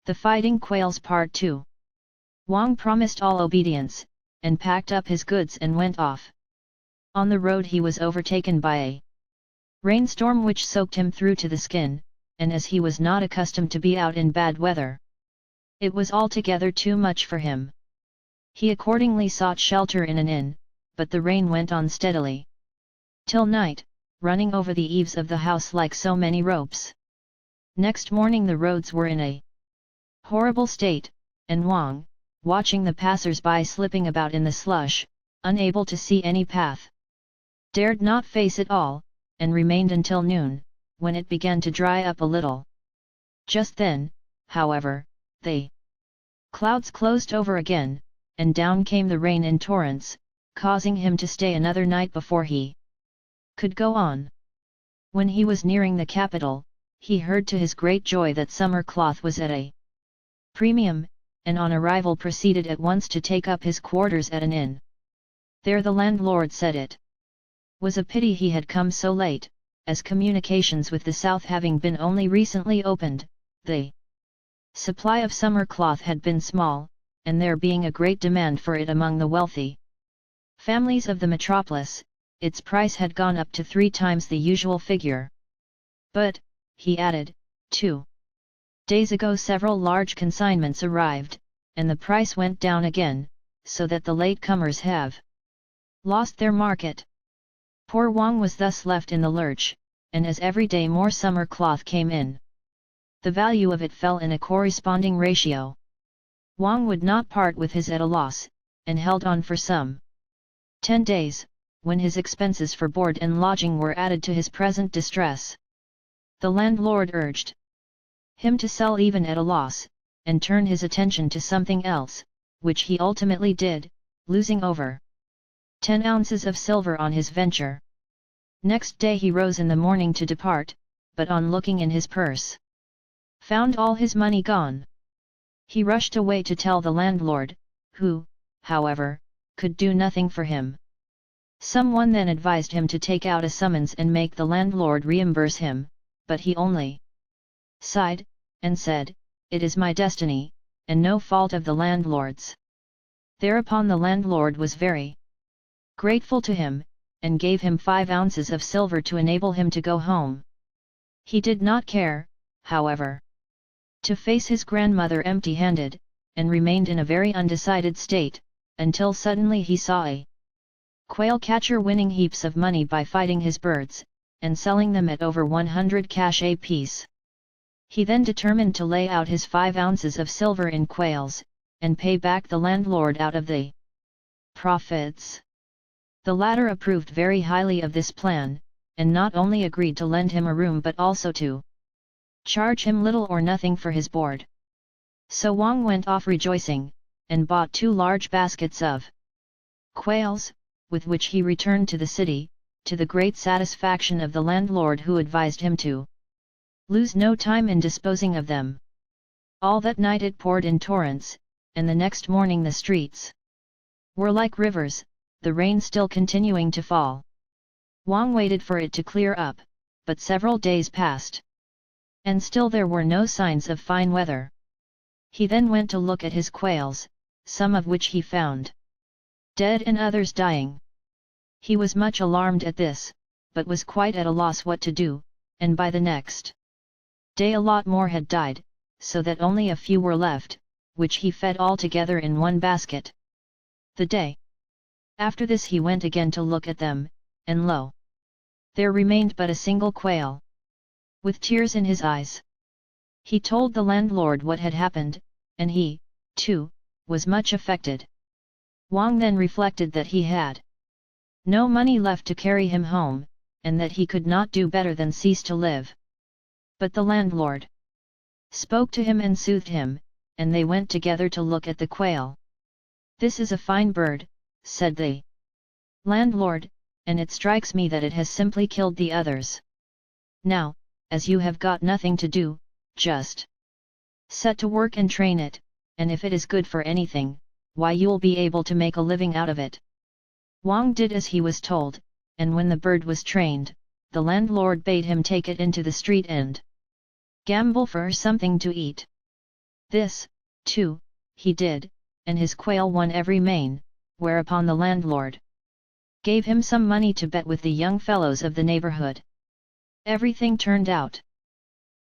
The Fighting Quails Part 2. Wang promised all obedience, and packed up his goods and went off. On the road he was overtaken by a rainstorm which soaked him through to the skin, and as he was not accustomed to be out in bad weather, it was altogether too much for him. He accordingly sought shelter in an inn, but the rain went on steadily till night, running over the eaves of the house like so many ropes. Next morning the roads were in a horrible state, and Wang, watching the passers-by slipping about in the slush, unable to see any path, dared not face it all, and remained until noon, when it began to dry up a little. Just then, however, the clouds closed over again, and down came the rain in torrents, causing him to stay another night before he could go on. When he was nearing the capital, he heard to his great joy that summer cloth was at a premium, and on arrival proceeded at once to take up his quarters at an inn. There the landlord said it was a pity he had come so late, as communications with the south having been only recently opened, the supply of summer cloth had been small, and there being a great demand for it among the wealthy families of the metropolis, its price had gone up to 3 times the usual figure. But, he added, 2 days ago several large consignments arrived, and the price went down again, so that the late-comers have lost their market. Poor Wang was thus left in the lurch, and as every day more summer cloth came in, the value of it fell in a corresponding ratio. Wang would not part with his at a loss, and held on for some 10 days, when his expenses for board and lodging were added to his present distress. The landlord urged him to sell even at a loss, and turn his attention to something else, which he ultimately did, losing over 10 ounces of silver on his venture. Next day he rose in the morning to depart, but on looking in his purse, found all his money gone. He rushed away to tell the landlord, who, however, could do nothing for him. Someone then advised him to take out a summons and make the landlord reimburse him, but he only sighed, and said, "It is my destiny, and no fault of the landlord's." Thereupon the landlord was very grateful to him, and gave him 5 ounces of silver to enable him to go home. He did not care, however, to face his grandmother empty-handed, and remained in a very undecided state, until suddenly he saw a quail catcher winning heaps of money by fighting his birds, and selling them at over 100 cash a piece. He then determined to lay out his 5 ounces of silver in quails, and pay back the landlord out of the profits. The latter approved very highly of this plan, and not only agreed to lend him a room but also to charge him little or nothing for his board. So Wang went off rejoicing, and bought 2 large baskets of quails, with which he returned to the city, to the great satisfaction of the landlord, who advised him to lose no time in disposing of them. All that night it poured in torrents, and the next morning the streets were like rivers, the rain still continuing to fall. Wang waited for it to clear up, but several days passed, and still there were no signs of fine weather. He then went to look at his quails, some of which he found dead and others dying. He was much alarmed at this, but was quite at a loss what to do, and by the next day a lot more had died, so that only a few were left, which he fed all together in one basket. The day after this he went again to look at them, and lo! there remained but a single quail. With tears in his eyes, he told the landlord what had happened, and he, too, was much affected. Wang then reflected that he had no money left to carry him home, and that he could not do better than cease to live. But the landlord spoke to him and soothed him, and they went together to look at the quail. "This is a fine bird," said the landlord, "and it strikes me that it has simply killed the others. Now, as you have got nothing to do, just set to work and train it, and if it is good for anything, why you'll be able to make a living out of it." Wang did as he was told, and when the bird was trained, the landlord bade him take it into the street and gamble for something to eat. This, too, he did, and his quail won every main, whereupon the landlord gave him some money to bet with the young fellows of the neighborhood. Everything turned out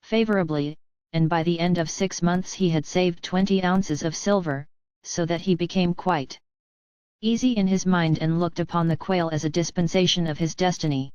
favorably, and by the end of 6 months he had saved 20 ounces of silver, so that he became quite easy in his mind and looked upon the quail as a dispensation of his destiny.